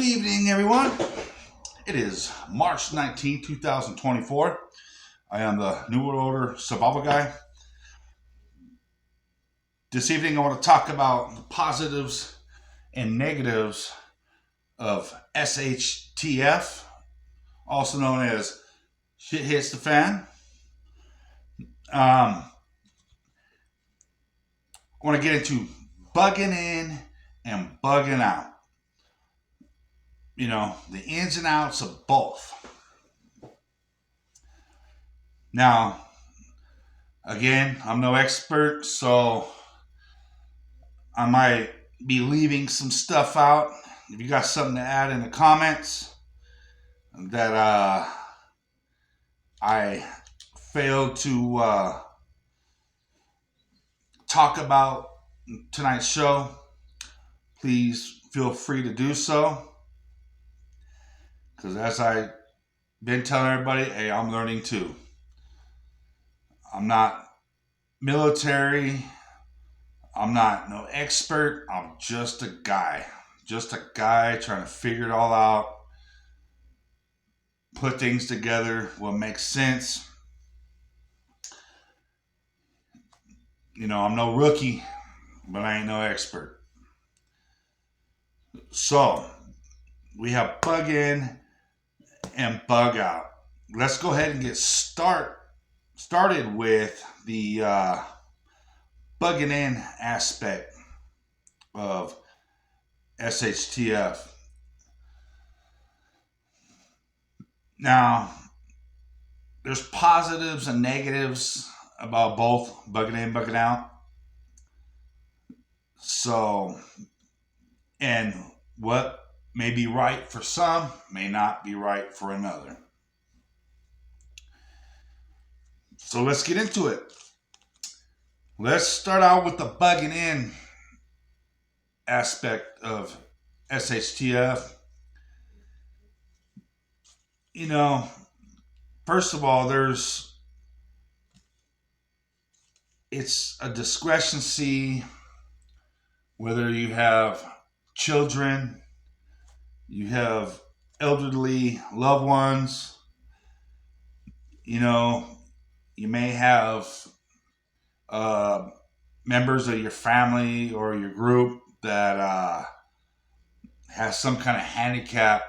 evening, everyone. It is March 19, 2024. I am the New World Order Survival Guy. This evening, I want to talk about the positives and negatives of SHTF, also known as Shit Hits the Fan. I want to get into bugging in and bugging out. You know, the ins and outs of both. Now, again, I'm no expert, so I might be leaving some stuff out. If you got something to add in the comments that I failed to talk about in tonight's show, please feel free to do so. Because as I've been telling everybody, hey, I'm learning too. I'm not military. I'm not no expert. I'm just a guy. Just a guy trying to figure it all out. Put things together, what makes sense. You know, I'm no rookie, but I ain't no expert. So, we have bug in and bug out. Let's go ahead and get started with the bugging in aspect of SHTF. Now, there's positives and negatives about both bugging in and bugging out. So, and what may be right for some may not be right for another. So let's get into it. Let's start out with the bugging in aspect of SHTF. You know, first of all, it's a discrepancy whether you have children, you have elderly loved ones, you know, you may have members of your family or your group that has some kind of handicap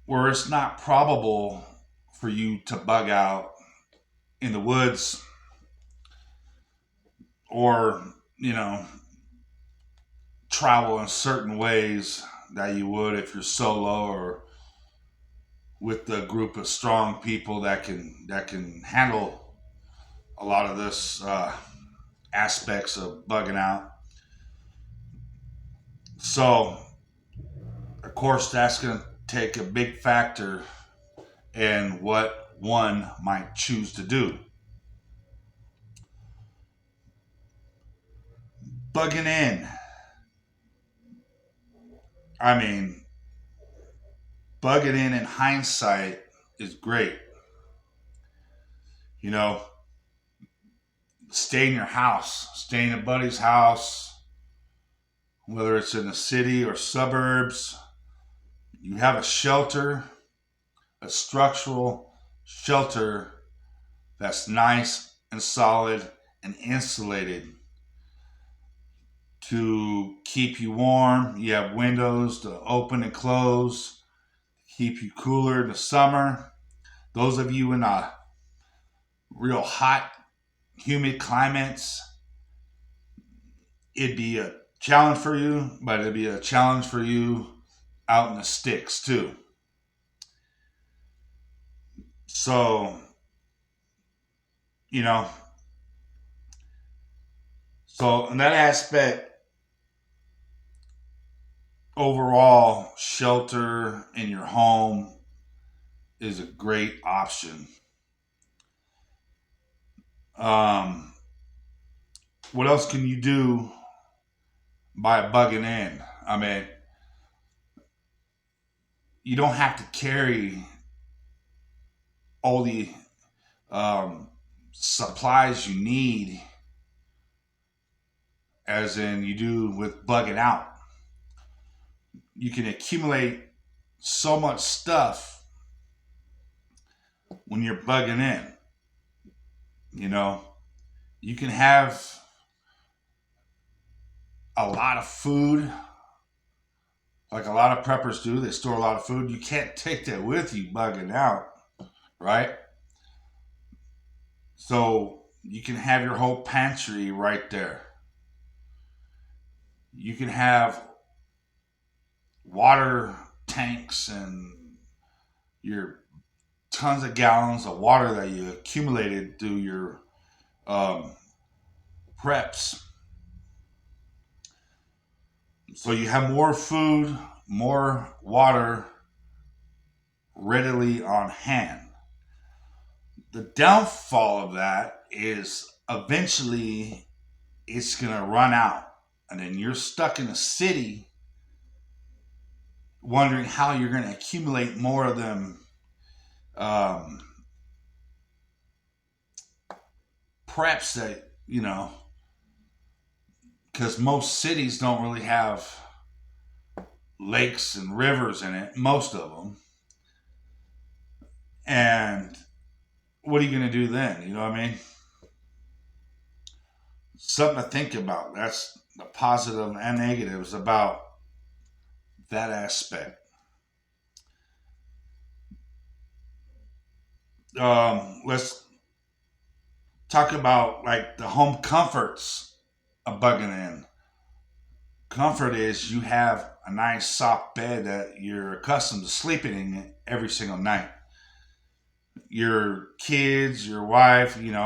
where it's not probable for you to bug out in the woods or, you know, travel in certain ways that you would if you're solo or with a group of strong people that can handle a lot of this aspects of bugging out. So, of course, that's going to take a big factor in what one might choose to do. Bugging in. I mean, bugging in hindsight is great. You know, stay in your house, stay in a buddy's house, whether it's in the city or suburbs. You have a shelter, a structural shelter that's nice and solid and insulated to keep you warm. You have windows to open and close, keep you cooler in the summer. Those of you in real hot, humid climates, it'd be a challenge for you, but it'd be a challenge for you out in the sticks too. So, you know, so in that aspect, overall, shelter in your home is a great option. What else can you do by bugging in? I mean, you don't have to carry all the supplies you need as in you do with bugging out. you can accumulate so much stuff when you're bugging in. You know, you can have a lot of food, like a lot of preppers do. They store a lot of food. You can't take that with you bugging out, right? So you can have your whole pantry right there. You can have water tanks and your tons of gallons of water that you accumulated through your um, preps. So you have more food, more water readily on hand. The downfall of that is eventually it's going to run out. And then you're stuck in a city wondering how you're going to accumulate more of them um, preps that, because most cities don't really have lakes and rivers in it, most of them. And what are you going to do then? You know what I mean? Something to think about. That's the positive and negatives about that aspect. Let's talk about like the home comforts of bugging in. Comfort is you have a nice soft bed that you're accustomed to sleeping in every single night. Your kids, your wife, you're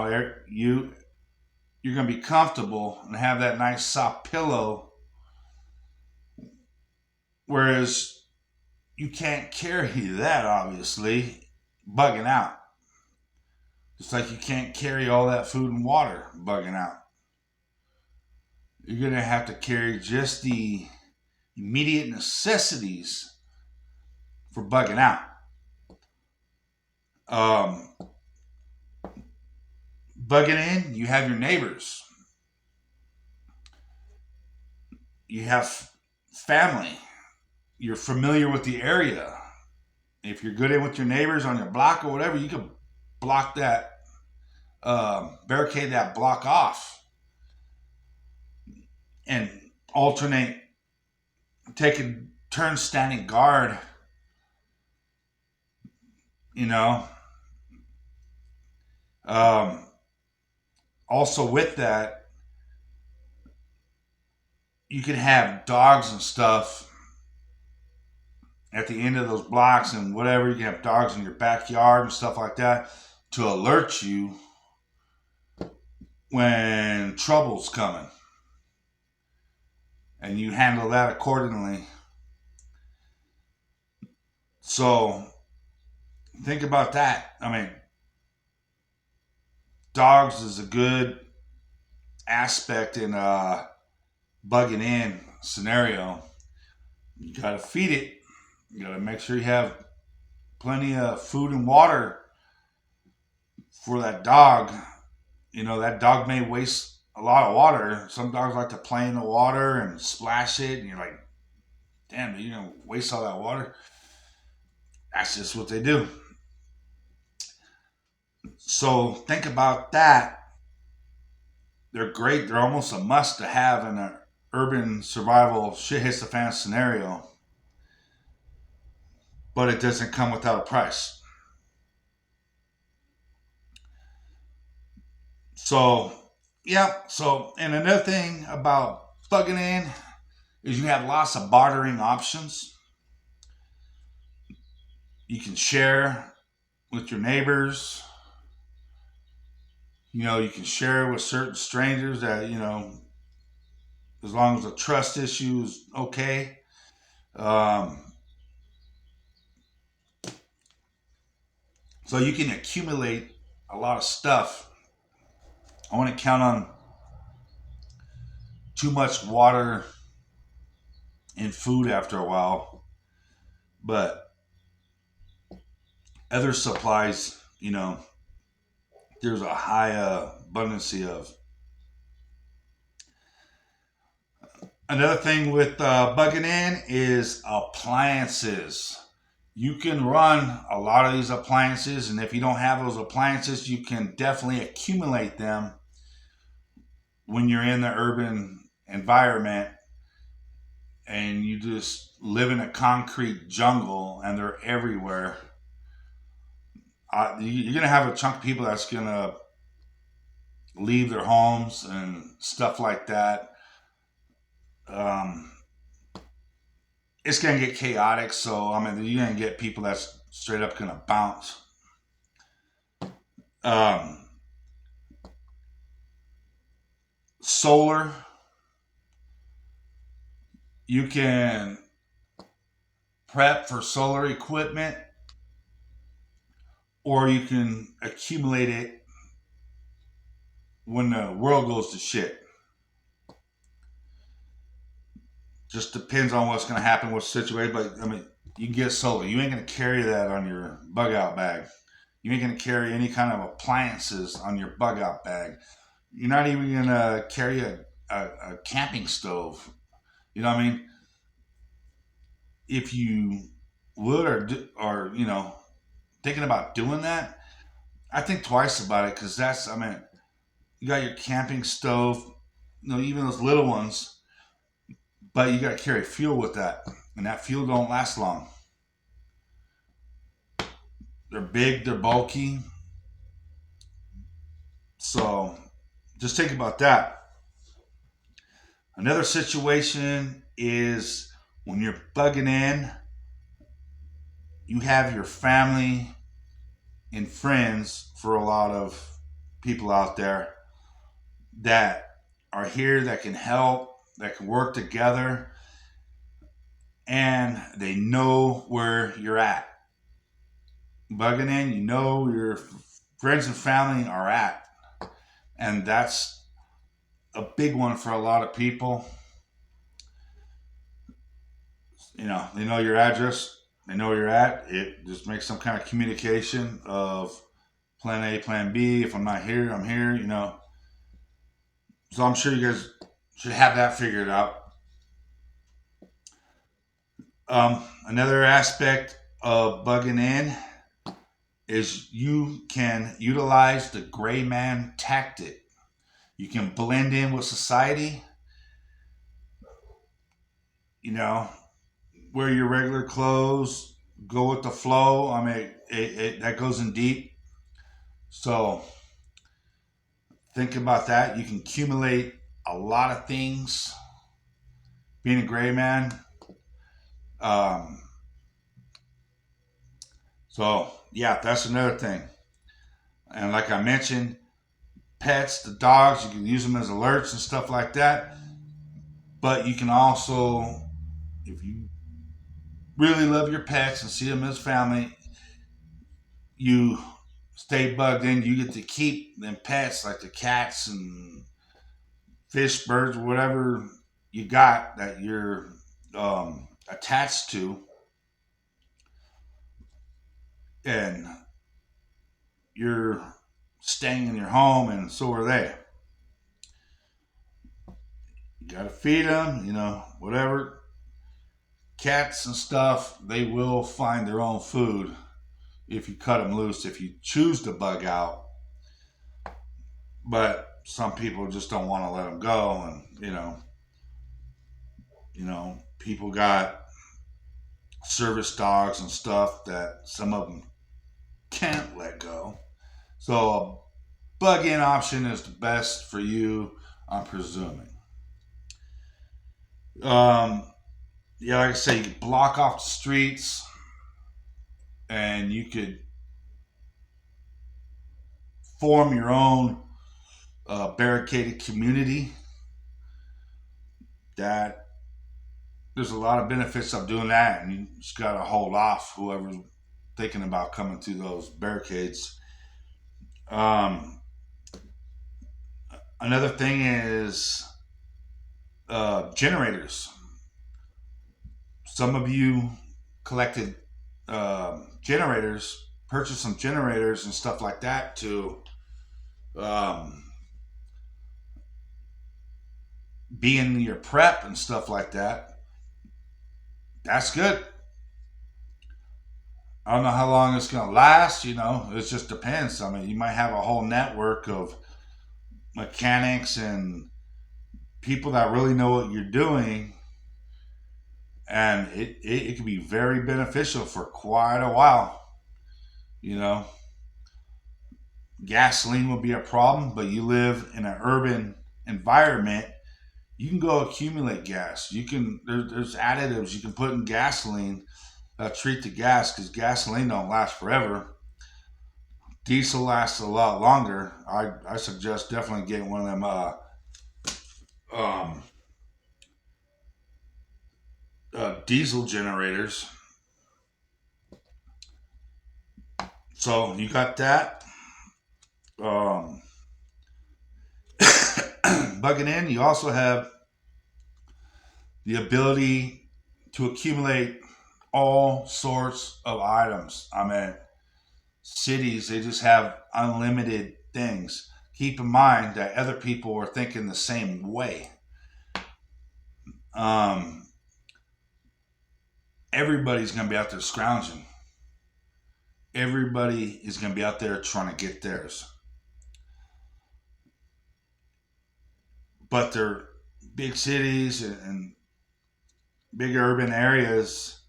going to be comfortable and have that nice soft pillow. Whereas you can't carry that, obviously, bugging out. Just like you can't carry all that food and water bugging out. You're going to have to carry just the immediate necessities for bugging out. Bugging in, you have your neighbors. You have family. You're familiar with the area. If you're good in with your neighbors on your block or whatever, you can block that, barricade that block off and alternate, take a turn standing guard, you know. Also with that, you can have dogs and stuff at the end of those blocks and whatever. You can have dogs in your backyard and stuff like that to alert you when trouble's coming. And you handle that accordingly. So think about that. I mean, dogs is a good aspect in a bugging in scenario. You got to feed it. You got to make sure you have plenty of food and water for that dog. You know, that dog may waste a lot of water. Some dogs like to play in the water and splash it, and you're like, damn, you know, waste all that water. That's just what they do. So think about that. They're great. They're almost a must to have in an urban survival shit hits the fan scenario. But it doesn't come without a price. So, yeah. So, and another thing about bugging in is you have lots of bartering options. You can share with your neighbors. You know, you can share with certain strangers that, you know, as long as the trust issue is okay. So you can accumulate a lot of stuff. I want to count on too much water and food after a while. But other supplies, you know, there's a high abundance of. Another thing with bugging in is appliances. You can run a lot of these appliances, and if you don't have those appliances, you can definitely accumulate them when you're in the urban environment and you just live in a concrete jungle and they're everywhere. You're going to have a chunk of people that's going to leave their homes and stuff like that. Um, it's going to get chaotic. So, I mean, you're going to get people that's straight up going to bounce. Solar, you can prep for solar equipment or you can accumulate it when the world goes to shit. Just depends on what's going to happen with the situation. But I mean, you can get solar. You ain't going to carry that on your bug out bag. You ain't going to carry any kind of appliances on your bug out bag. You're not even going to carry a camping stove. You know what I mean? If you would or you know, thinking about doing that, I think twice about it because I mean, you got your camping stove, you know, even those little ones, but you got to carry fuel with that, and that fuel don't last long. They're big, they're bulky, so just think about that. Another situation is when you're bugging in, you have your family and friends for a lot of people out there that are here that can help, that can work together, and they know where you're at. Bugging in, you know where your friends and family are at. And that's a big one for a lot of people. You know, they know your address, they know where you're at. It just makes some kind of communication of plan A, plan B. If I'm not here, I'm here, you know. So I'm sure you guys should have that figured out. Another aspect of bugging in is you can utilize the gray man tactic. You can blend in with society, you know, wear your regular clothes, go with the flow. I mean, that goes in deep. So think about that. You can accumulate a lot of things being a gray man. Um, so, yeah, that's another thing. And like I mentioned, pets, the dogs, you can use them as alerts and stuff like that. But you can also, if you really love your pets and see them as family, you stay bugged in. You get to keep them pets like the cats and fish, birds, whatever you got that you're attached to, and you're staying in your home, and so are they. You gotta feed them, you know, whatever. Cats and stuff, they will find their own food if you cut them loose, if you choose to bug out. But some people just don't want to let them go, and people got service dogs and stuff that some of them can't let go. So a bug-in option is the best for you, I'm presuming. Yeah, like I say, you could block off the streets, and you could form your own barricaded community. That there's a lot of benefits of doing that, and you just gotta hold off whoever's thinking about coming to those barricades. Um, Another thing is generators. Some of you collected generators, purchased some generators and stuff like that to um, being your prep and stuff like that, that's good. I don't know how long it's going to last. It just depends. I mean, you might have a whole network of mechanics and people that really know what you're doing, and it can be very beneficial for quite a while. You know, gasoline would be a problem, but you live in an urban environment, you can go accumulate gas. There's additives you can put in gasoline treat the gas, because gasoline don't last forever. Diesel lasts a lot longer. I suggest definitely getting one of them um, diesel generators. So you got that. Um, Bugging in, you also have the ability to accumulate all sorts of items. I mean, cities, they just have unlimited things. Keep in mind that other people are thinking the same way. Um, Everybody's going to be out there scrounging. Everybody is going to be out there trying to get theirs. But they're big cities and big urban areas.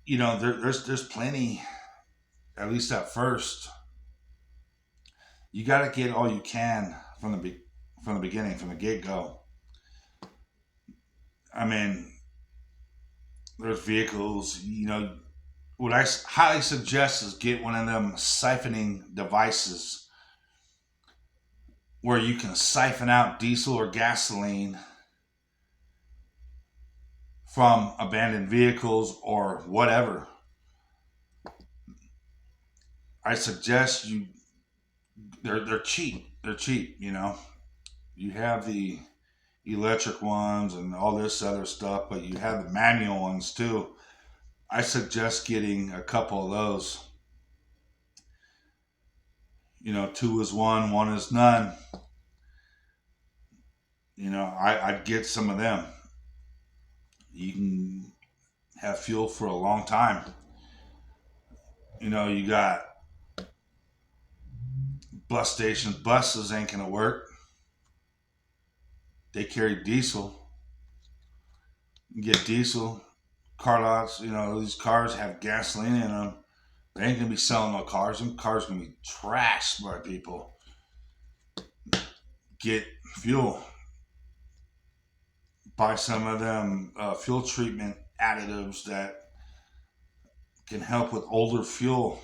There's plenty. At least at first, you got to get all you can from the beginning, from the get go. I mean, there's vehicles. What I highly suggest is get one of them siphoning devices where you can siphon out diesel or gasoline from abandoned vehicles or whatever. I suggest you. They're cheap. They're cheap. You have the electric ones and all this other stuff, but you have the manual ones too. I suggest getting a couple of those. Two is one is none. I'd get some of them. You can have fuel for a long time. You got bus stations. Buses ain't gonna work. They carry diesel. You get diesel. Car lots, these cars have gasoline in them. They ain't gonna be selling no cars. Them cars gonna be trashed by people. Get fuel. Buy some of them fuel treatment additives that can help with older fuel.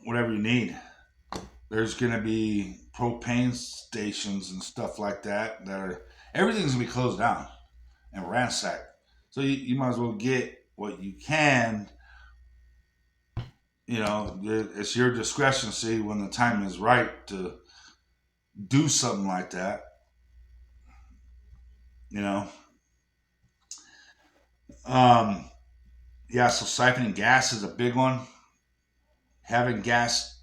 Whatever you need. There's gonna be propane stations and stuff like that everything's gonna be closed down and ransacked. So you might as well get what you can. It's your discretion to see when the time is right to do something like that. You know, um, yeah. So siphoning gas is a big one. Having gas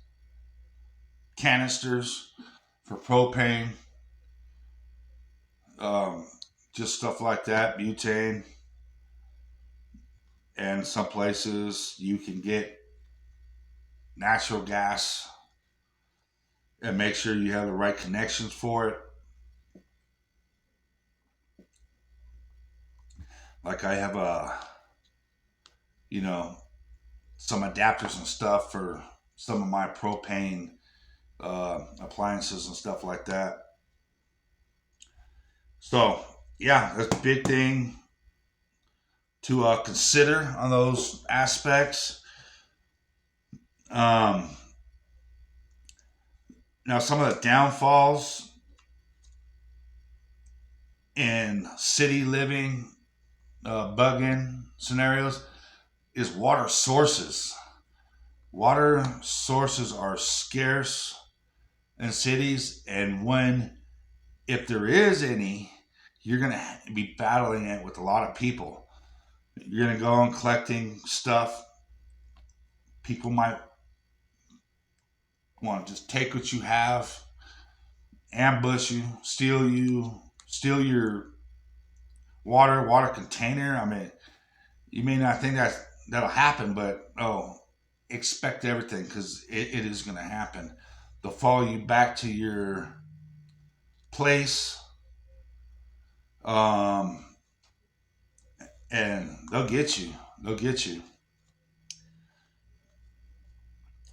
canisters for propane, um, just stuff like that, butane, and some places you can get natural gas and make sure you have the right connections for it. Like I have you know, some adapters and stuff for some of my propane appliances and stuff like that. So yeah, that's a big thing to consider on those aspects. Um, Now, some of the downfalls in city living, bug-in scenarios is water sources. Water sources are scarce in cities, and if there is any, you're going to be battling it with a lot of people. You're going to go and collecting stuff. People might want to just take what you have ambush you, steal your water container. I mean, you may not think that'll happen, but expect everything because it is going to happen. They'll follow you back to your place, um, and they'll get you. They'll get you.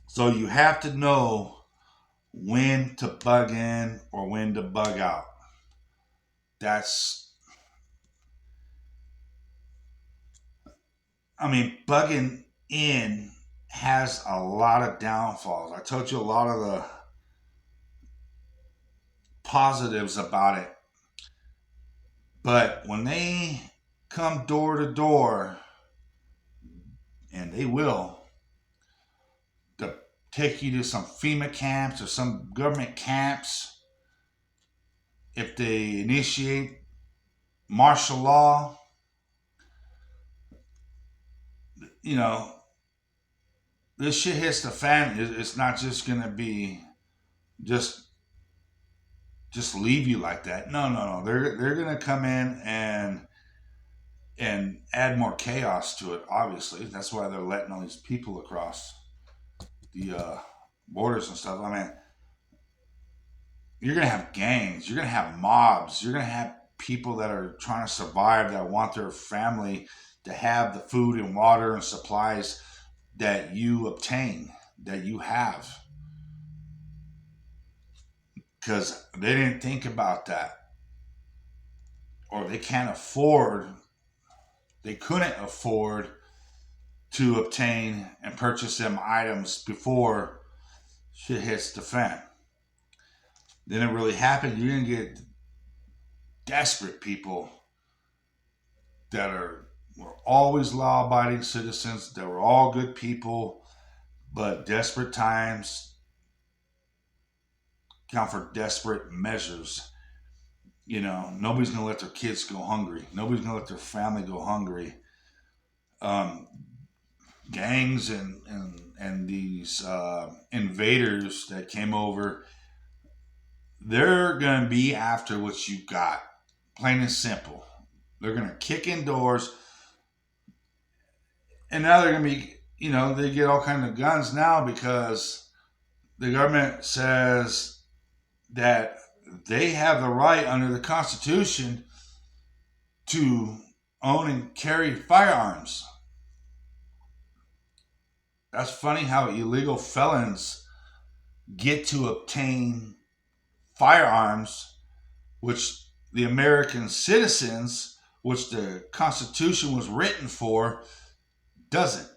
So you have to know when to bug in or when to bug out. That's, I mean, bugging in has a lot of downfalls. I told you a lot of the positives about it. But when they come door to door, and they will, to take you to some FEMA camps or some government camps, if they initiate martial law, you know, this shit hits the fan. It's not just gonna be just leave you like that. No. They're gonna come in and add more chaos to it. Obviously, that's why they're letting all these people across the borders and stuff. I mean, you're gonna have gangs. You're gonna have mobs. You're gonna have people that are trying to survive that want their family to have the food and water and supplies that you obtain, that you have, because they didn't think about that, or they couldn't afford to obtain and purchase them items before shit hits the fan. Then it really happened. You're gonna get desperate people that were always law-abiding citizens, that were all good people, but desperate times count for desperate measures. You know, nobody's gonna let their kids go hungry. Nobody's gonna let their family go hungry. Gangs and these invaders that came over, they're gonna be after what you got, plain and simple. They're gonna kick in doors, and now they're gonna be, they get all kinds of guns now because the government says that they have the right under the Constitution to own and carry firearms. That's funny how illegal felons get to obtain firearms, which the American citizens, which the Constitution was written for, doesn't.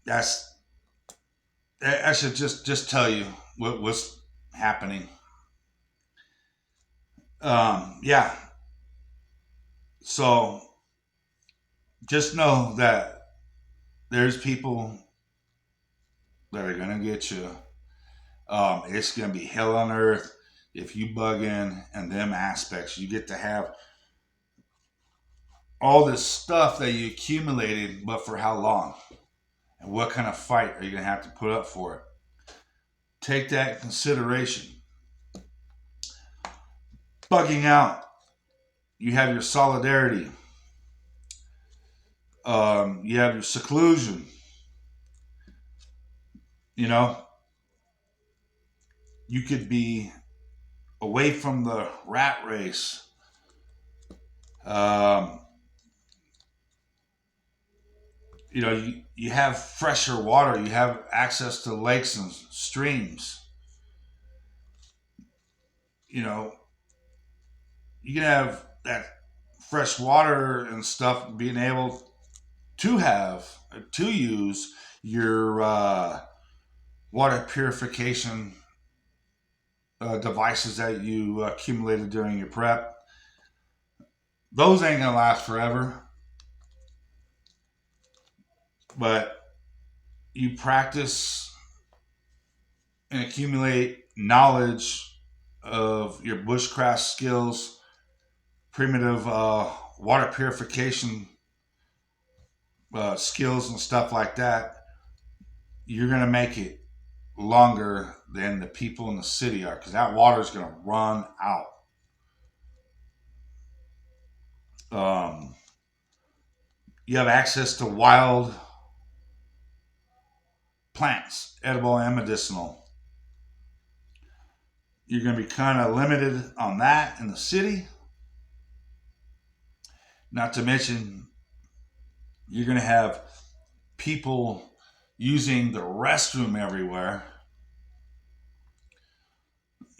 That should just tell you what's happening. Yeah. So just know that there's people that are gonna get you. It's gonna be hell on earth if you bug in and them aspects. You get to have all this stuff that you accumulated, but for how long? And what kind of fight are you gonna have to put up for it? Take that in consideration. Bugging out. You have your solidarity. You have your seclusion. You could be away from the rat race. You have fresher water. You have access to lakes and streams. You can have that fresh water and stuff, being able to use your water purification devices that you accumulated during your prep. Those ain't gonna last forever, but you practice and accumulate knowledge of your bushcraft skills, primitive water purification skills and stuff like that. You're gonna make it. longer than the people in the city are, because that water is going to run out. Um, you have access to wild plants, edible and medicinal. You're going to be kind of limited on that in the city. Not to mention, you're going to have people using the restroom everywhere.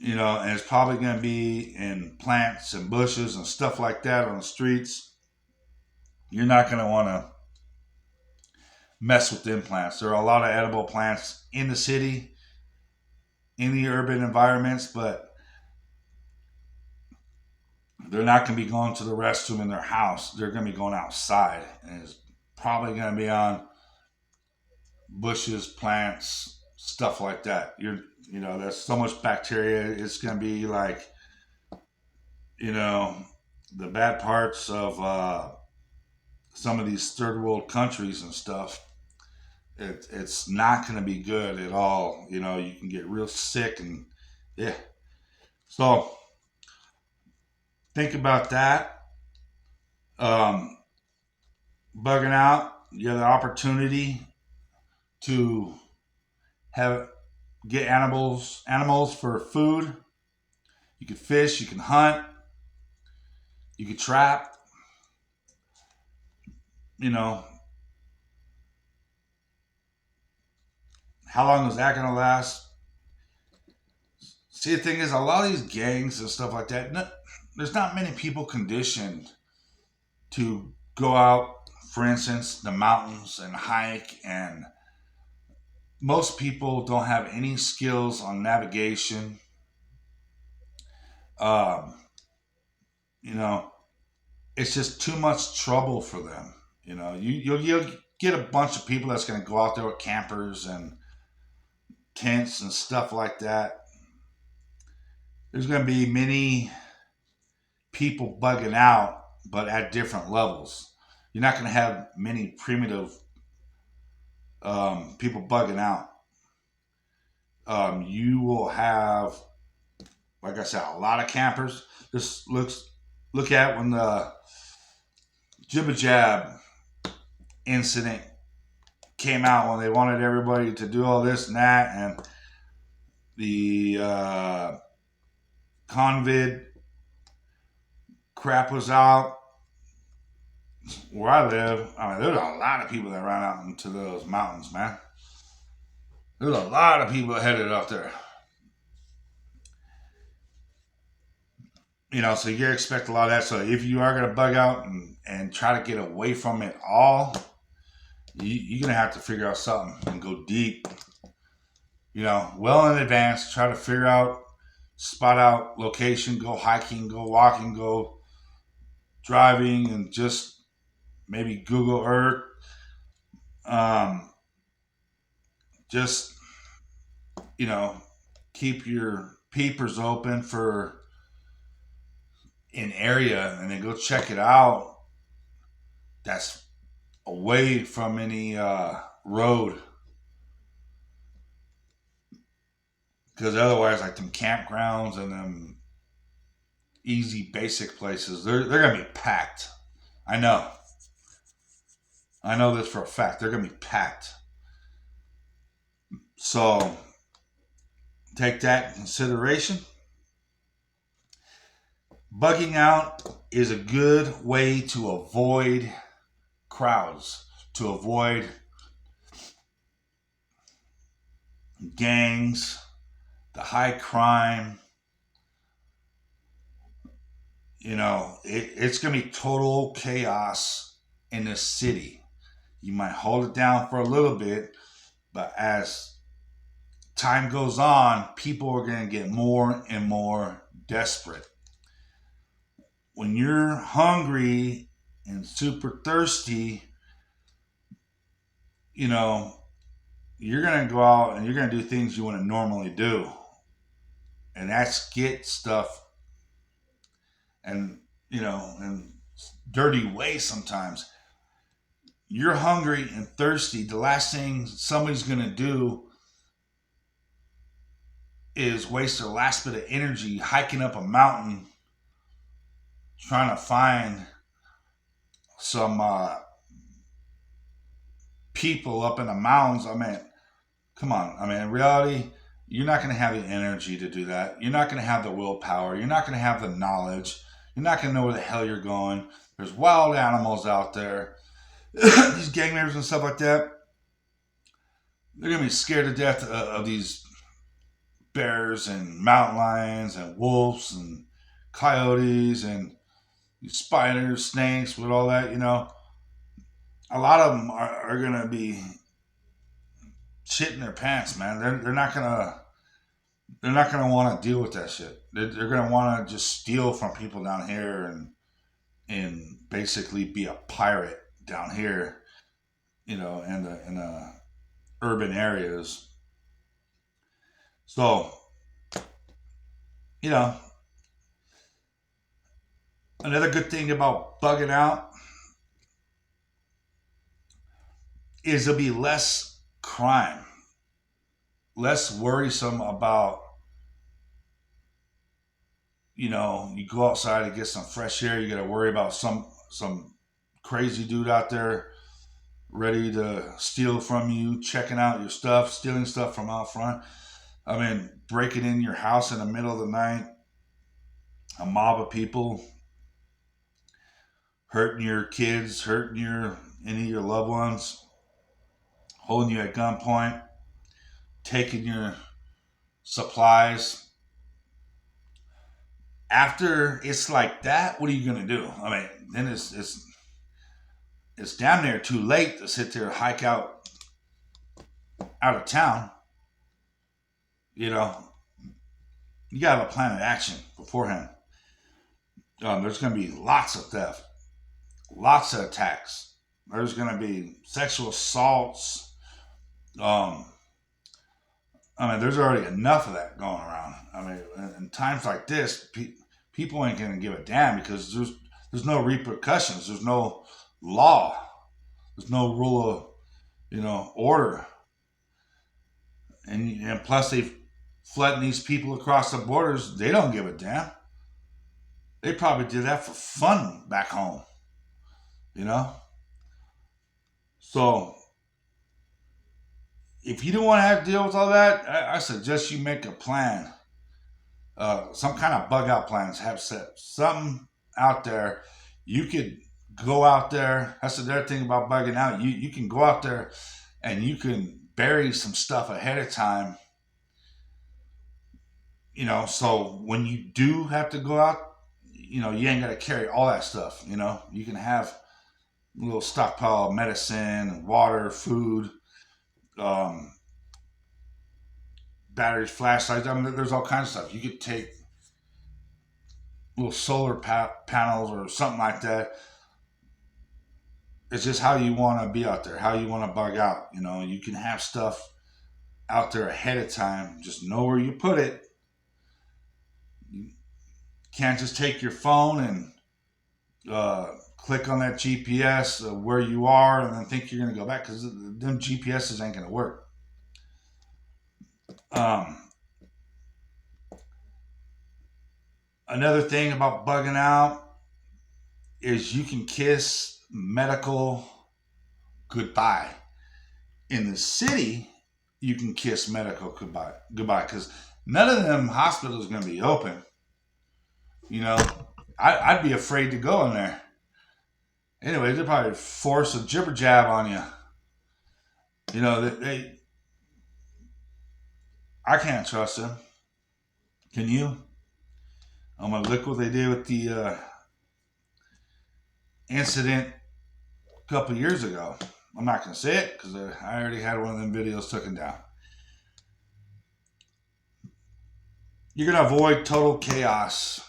And it's probably going to be in plants and bushes and stuff like that on the streets. You're not going to want to mess with them plants. There are a lot of edible plants in the city, in the urban environments, but they're not going to be going to the restroom in their house. They're going to be going outside, and it's probably going to be on bushes, plants, stuff like that. There's so much bacteria. It's going to be like, the bad parts of some of these third world countries and stuff. It's not going to be good at all. You can get real sick and yeah. So think about that. Um, Bugging out, you have the opportunity to get animals for food. You can fish, you can hunt, you can trap. You know, how long is that going to last? See, the thing is, a lot of these gangs and stuff like that, there's not many people conditioned to go out, for instance, the mountains and hike. And most people don't have any skills on navigation. Um, you know, it's just too much trouble for them. You'll get a bunch of people that's going to go out there with campers and tents and stuff like that. There's going to be many people bugging out, but at different levels. You're not going to have many primitive people bugging out. You will have, like I said, a lot of campers. Just look at when the Jibba Jab incident came out, when they wanted everybody to do all this and that, and the convid crap was out. Where I live, there's a lot of people that ran out into those mountains, man. There's a lot of people headed up there. So you expect a lot of that. So if you are going to bug out and try to get away from it all, you're going to have to figure out something and go deep. Well in advance, try to figure out, spot out location, go hiking, go walking, go driving, and just maybe Google Earth. Just, keep your peepers open for an area and then go check it out that's away from any road. Because otherwise, like them campgrounds and them easy basic places, they're going to be packed. I know this for a fact. They're going to be packed. So take that in consideration. Bugging out is a good way to avoid crowds, to avoid gangs, the high crime. It's going to be total chaos in this city. You might hold it down for a little bit, but as time goes on, people are going to get more and more desperate. When you're hungry and super thirsty, you're going to go out and you're going to do things you wouldn't normally do. And that's get stuff and, in dirty ways sometimes. You're hungry and thirsty. The last thing somebody's going to do is waste their last bit of energy hiking up a mountain trying to find some people up in the mountains. I mean, come on. I mean, in reality, you're not going to have the energy to do that. You're not going to have the willpower. You're not going to have the knowledge. You're not going to know where the hell you're going. There's wild animals out there. These gang members and stuff like that, they're going to be scared to death of these bears and mountain lions and wolves and coyotes and spiders, snakes, with all that, a lot of them are going to be shitting their pants, man. They're not gonna want to deal with that shit. They're gonna want to just steal from people down here and basically be a pirate down here, in the urban areas. So, another good thing about bugging out is there'll be less crime, less worrisome about, you go outside to get some fresh air. You got to worry about some crazy dude out there ready to steal from you, checking out your stuff, stealing stuff from out front. I mean, breaking in your house in the middle of the night, a mob of people hurting your kids, hurting any of your loved ones, holding you at gunpoint, taking your supplies. After it's like that, what are you gonna do? I mean, then it's damn near too late to sit there and hike out of town. You gotta have a plan of action beforehand. There's gonna be lots of theft, lots of attacks. There's gonna be sexual assaults. There's already enough of that going around. I mean, in times like this, people ain't gonna give a damn because there's no repercussions. There's no law. There's no rule of, order. And plus they've flooding these people across the borders. They don't give a damn. They probably did that for fun back home. So if you don't want to have to deal with all that, I suggest you make a plan. Some kind of bug out plans. Have set something out there. You could go out there. That's the other thing about bugging out. You can go out there and you can bury some stuff ahead of time. So when you do have to go out, you ain't got to carry all that stuff. You can have a little stockpile of medicine, water, food, batteries, flashlights. I mean, there's all kinds of stuff. You could take little solar panels or something like that. It's just how you want to be out there, how you want to bug out. You can have stuff out there ahead of time. Just know where you put it. You can't just take your phone and click on that GPS where you are and then think you're going to go back, because them GPSs ain't going to work. Another thing about bugging out is you can kiss medical goodbye. In the city, you can kiss medical goodbye because none of them hospitals are going to be open. I'd be afraid to go in there. Anyway, they'd probably force a jibber jab on you. I can't trust them. Can you? I'm gonna look what they did with the incident a couple years ago. I'm not gonna say it because I already had one of them videos taken down. You're gonna avoid total chaos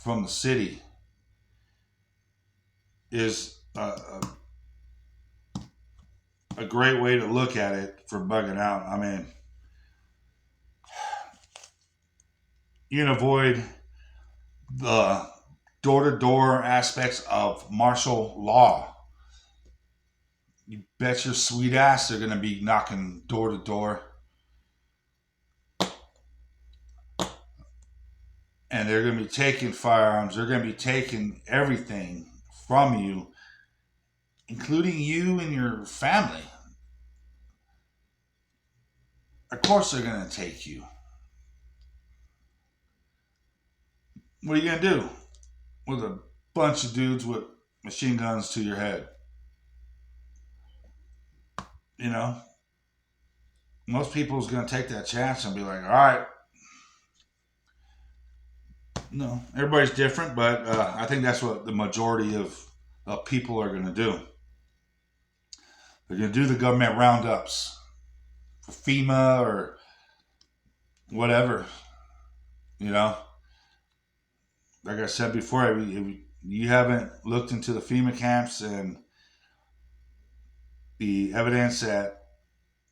from the city. Is a great way to look at it for bugging out. I mean, you can avoid the door-to-door aspects of martial law. You bet your sweet ass they're going to be knocking door to door. and they're going to be taking firearms. They're going to be taking everything from you, including you and your family. Of course they're going to take you. What are you going to do with a bunch of dudes with machine guns to your head? You know, most people's going to take that chance and be like, all right. No, everybody's different, but I think that's what the majority of people are going to do. They're going to do the government roundups for FEMA or whatever. You know, like I said before, if you haven't looked into the FEMA camps and the evidence that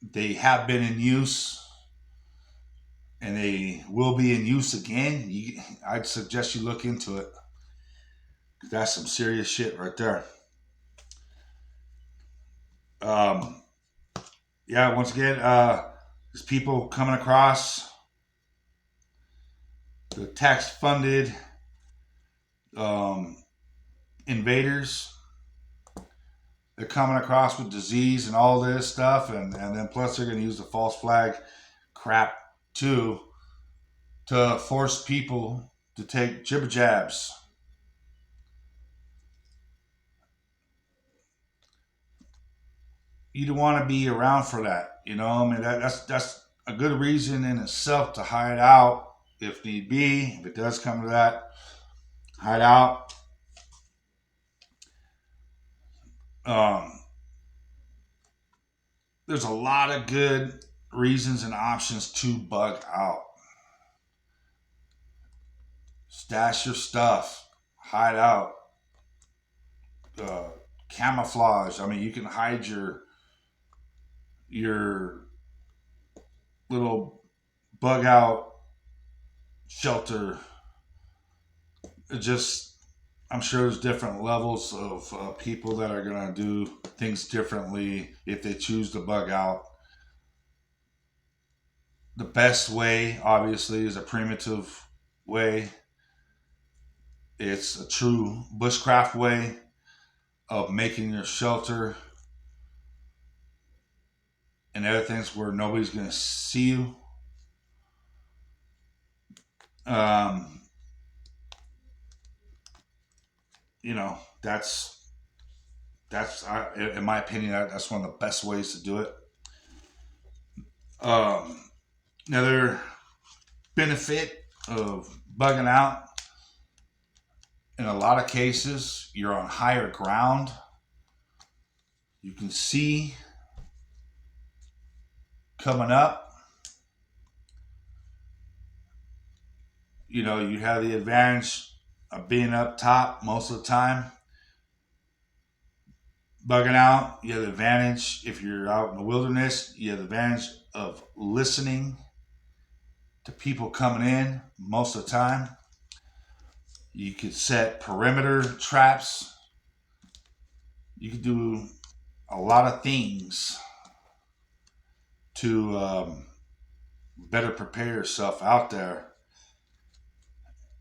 they have been in use and they will be in use again, I'd suggest you look into it. That's some serious shit right there. Yeah, once again, there's people coming across the tax-funded invaders. They're coming across with disease and all this stuff, and then plus they're going to use the false flag crap too to force people to take jibber jabs. You don't want to be around for that, you know. I mean, that's a good reason in itself to hide out if need be. If it does come to that, hide out. There's a lot of good reasons and options to bug out. Stash your stuff, hide out, camouflage. I mean, you can hide your little bug out shelter. It just, I'm sure there's different levels of people that are going to do things differently if they choose to bug out. The best way, obviously, is a primitive way. It's a true bushcraft way of making your shelter and other things where nobody's going to see you. You know, that's in my opinion, that's one of the best ways to do it. Another benefit of bugging out, in a lot of cases, you're on higher ground. You can see coming up. You know, you have the advantage of being up top most of the time. Bugging out, you have the advantage if you're out in the wilderness. You have the advantage of listening to people coming in most of the time. You could set perimeter traps. You could do a lot of things to better prepare yourself out there.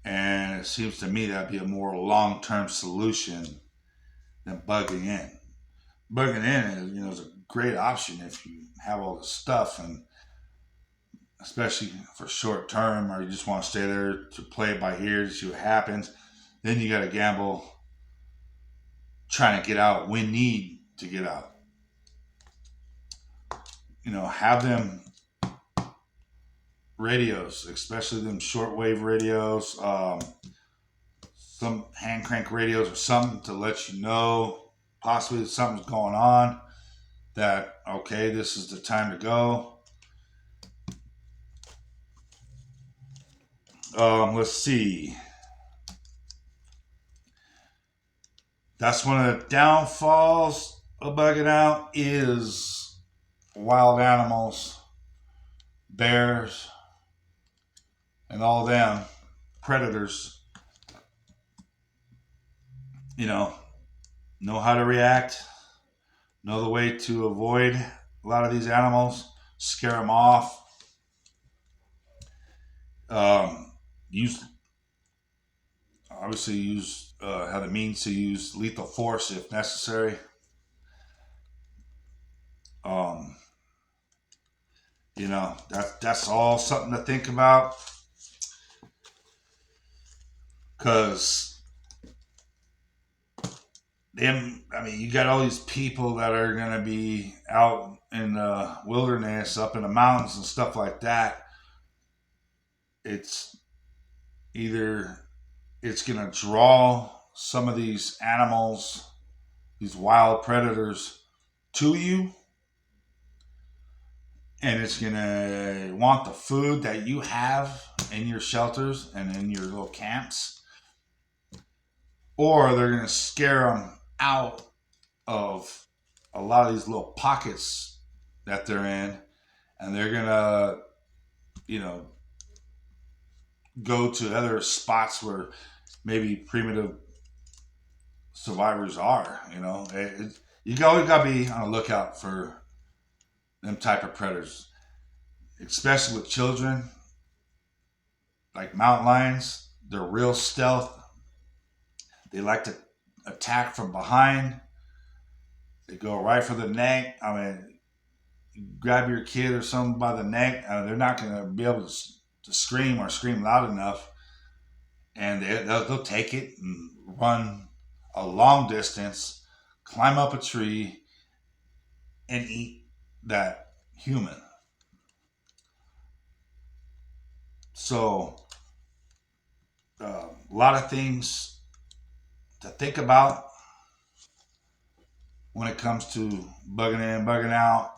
And it seems to me that'd be a more long-term solution than bugging in. Bugging in is a great option if you have all the stuff, and especially for short term, or you just want to stay there to play it by ear to see what happens. Then you got to gamble trying to get out when need to get out. You know, have them radios, especially them shortwave radios, some hand crank radios or something to let you know possibly something's going on, that okay, this is the time to go. Let's see. That's one of the downfalls of bugging out is wild animals, bears, and all them predators. You know how to react, know the way to avoid a lot of these animals, scare them off. Use obviously have the means to use lethal force if necessary. Um, that's all something to think about, because you got all these people that are going to be out in the wilderness, up in the mountains and stuff like that. It's either it's going to draw some of these animals, these wild predators, to you, and it's going to want the food that you have in your shelters and in your little camps, or they're going to scare them out of a lot of these little pockets that they're in, and they're going to, go to other spots where maybe primitive survivors are. You always got to be on the lookout for them type of predators, especially with children. Like mountain lions, they're real stealth. They like to attack from behind. They go right for the neck. I mean, you grab your kid or someone by the neck, they're not going to be able to scream or scream loud enough, and they'll take it and run a long distance, climb up a tree, and eat that human. So, a lot of things to think about when it comes to bugging in, bugging out.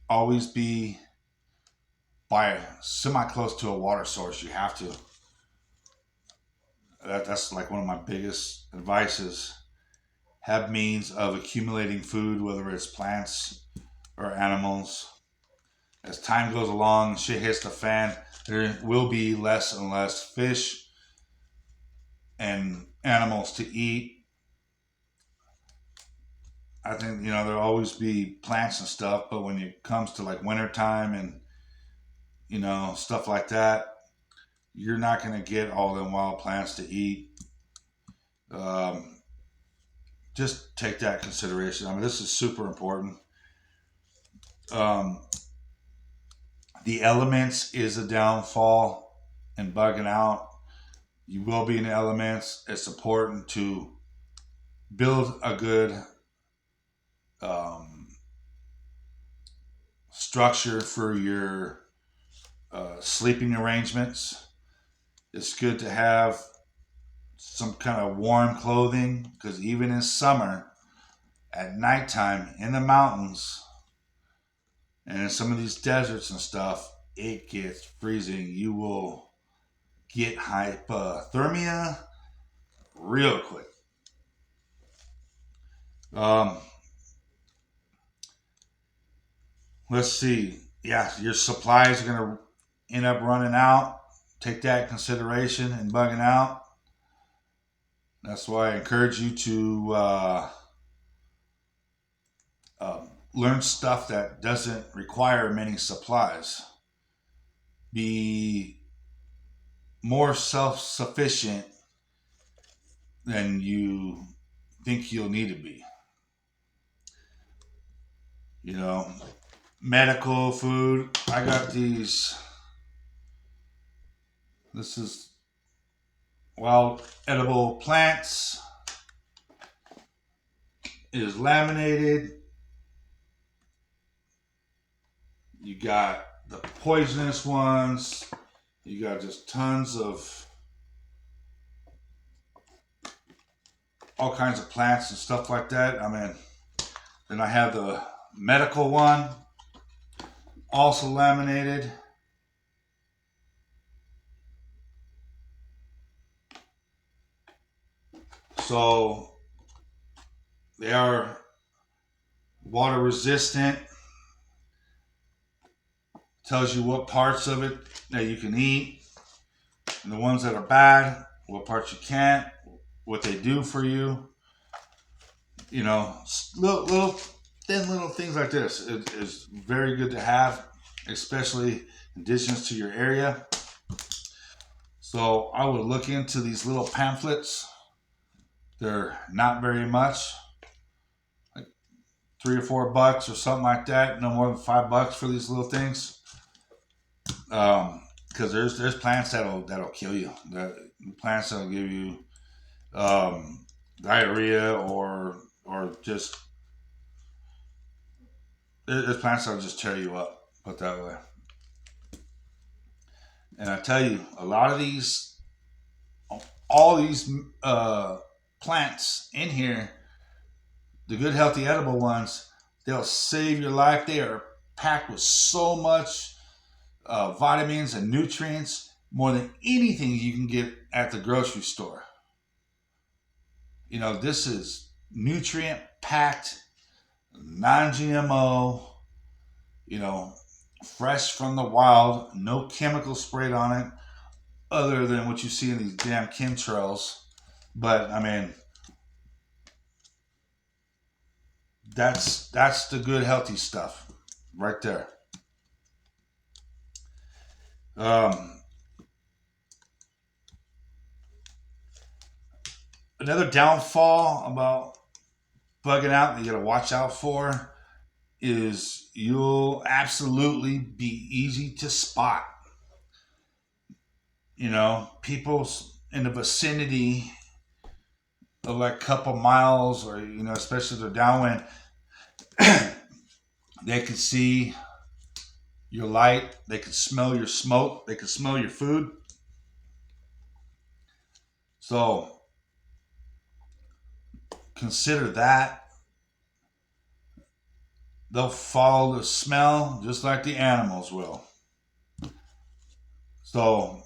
Always be by semi close to a water source. You have to. That's like one of my biggest advices. Have means of accumulating food, whether it's plants or animals. As time goes along, shit hits the fan, there will be less and less fish and animals to eat. I think, there'll always be plants and stuff, but when it comes to like wintertime and, stuff like that, you're not going to get all them wild plants to eat. Just take that consideration. I mean, this is super important. The elements is a downfall in bugging out. You will be in the elements. It's important to build a good structure for your sleeping arrangements. It's good to have some kind of warm clothing, because even in summer, at nighttime in the mountains and in some of these deserts and stuff, it gets freezing. You will get hypothermia real quick. Let's see. Yeah, your supplies are going to end up running out. Take that in consideration in bugging out. That's why I encourage you to learn stuff that doesn't require many supplies. Be more self-sufficient than you think you'll need to be. Medical food. I got these. This is wild edible plants. It is laminated. You got the poisonous ones. You got just tons of all kinds of plants and stuff like that. I mean, then I have the medical one, also laminated. So they are water resistant. Tells you what parts of it that you can eat, and the ones that are bad, what parts you can't, what they do for you. Little thin little things like this is very good to have, especially indigenous to your area. So I would look into these little pamphlets. They're not very much, like $3 or $4 or something like that. No more than $5 for these little things. Because there's plants that'll kill you. Plants that'll give you diarrhea or just there's plants that'll just tear you up. Put that way. And I tell you, a lot of these, all these plants in here, the good, healthy, edible ones, they'll save your life. They are packed with so much vitamins and nutrients, more than anything you can get at the grocery store. You know, this is nutrient packed, non-GMO, you know, fresh from the wild, no chemicals sprayed on it, other than what you see in these damn chemtrails. But I mean, that's the good, healthy stuff right there. Another downfall about bugging out that you got to watch out for is you'll absolutely be easy to spot. You know, people in the vicinity of like a couple miles, or you know, especially if they're downwind, they can see your light, they can smell your smoke, they can smell your food. So consider that. They'll follow the smell just like the animals will. So,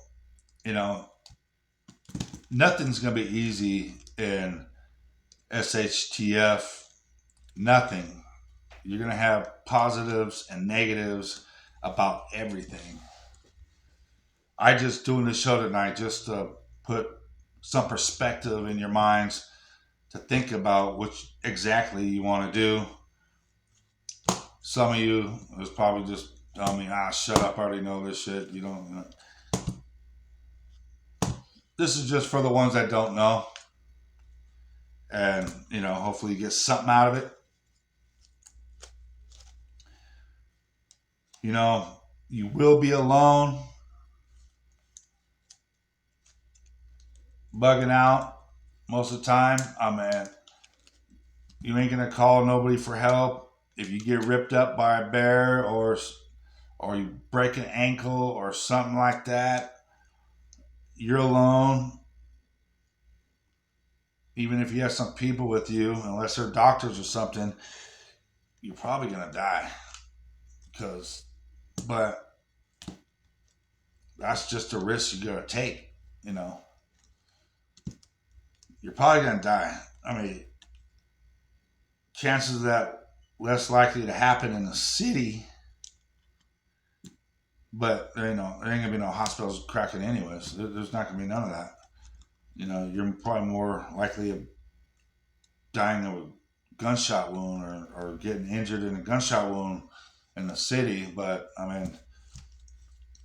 you know, nothing's going to be easy in SHTF. Nothing. You're going to have positives and negatives about everything. I just doing this show tonight just to put some perspective in your minds to think about which exactly you want to do. Some of you is probably just telling me, shut up, I already know this shit. You don't. This is just for the ones that don't know. And, you know, hopefully you get something out of it. You know, you will be alone, bugging out most of the time. I mean, you ain't gonna call nobody for help. If you get ripped up by a bear or you break an ankle or something like that, you're alone. Even if you have some people with you, unless they're doctors or something, you're probably gonna die. But that's just a risk you gotta take. You know, you're probably gonna die. I mean, chances of that less likely to happen in the city, but you know, there ain't gonna be no hospitals cracking anyways. There's not gonna be none of that. You know, you're probably more likely of dying of a gunshot wound or getting injured in a gunshot wound in the city. But I mean,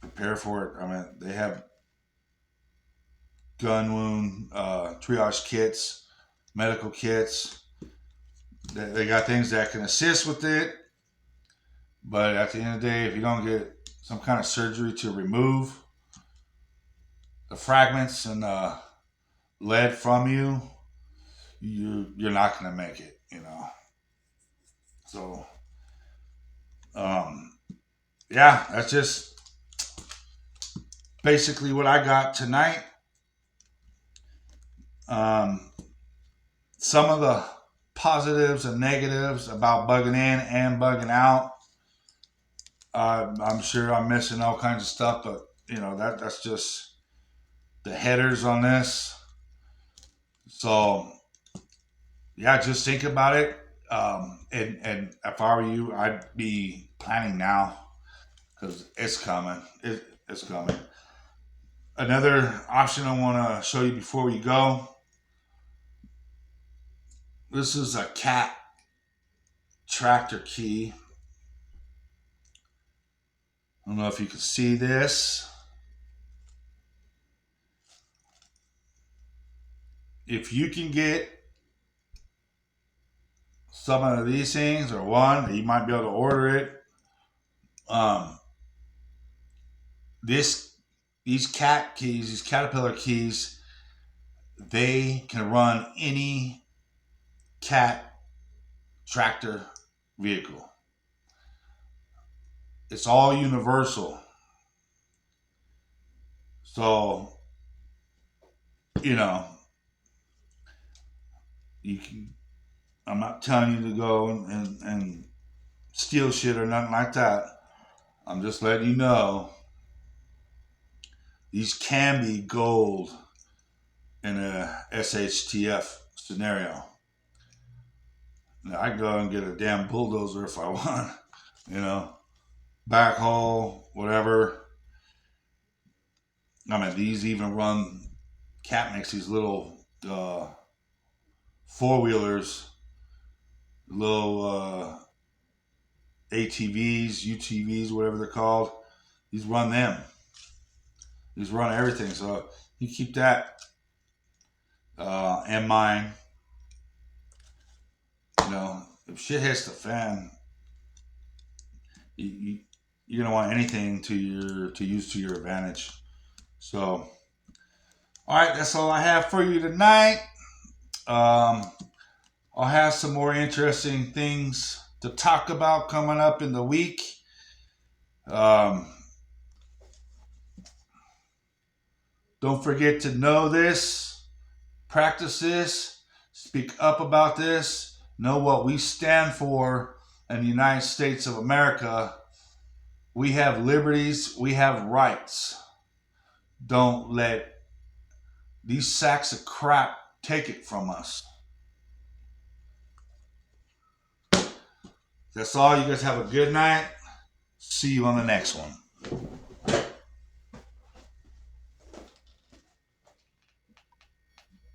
prepare for it. I mean, they have gun wound triage kits, medical kits. They got things that can assist with it. But at the end of the day, if you don't get some kind of surgery to remove the fragments and lead from you, you're not going to make it, you know. So, yeah, that's just basically what I got tonight. Some of the positives and negatives about bugging in and bugging out. I'm sure I'm missing all kinds of stuff, but you know that's just the headers on this. So yeah, just think about it. And if I were you, I'd be planning now because it's coming. It's coming. Another option I want to show you before we go. This is a cat tractor key. I don't know if you can see this. if you can get some of these things, or one, you might be able to order it. Um, these cat keys, these Caterpillar keys, they can run any cat tractor vehicle. It's all universal. So, you know, you can, I'm not telling you to go and steal shit or nothing like that. I'm just letting you know these can be gold in a SHTF scenario. Now, I can go and get a damn bulldozer if I want, you know, backhoe, whatever. I mean, these even run, Cat makes these little four-wheelers, little ATVs, UTVs, whatever they're called. These run them. These run everything. So you keep that in mind. You know, if shit hits the fan, you're gonna want anything to use to your advantage. So, all right, that's all I have for you tonight. I'll have some more interesting things to talk about coming up in the week. Don't forget to know this, practice this, speak up about this, know what we stand for in the United States of America. We have liberties, we have rights. Don't let these sacks of crap take it from us. That's all. You guys have a good night. See you on the next one.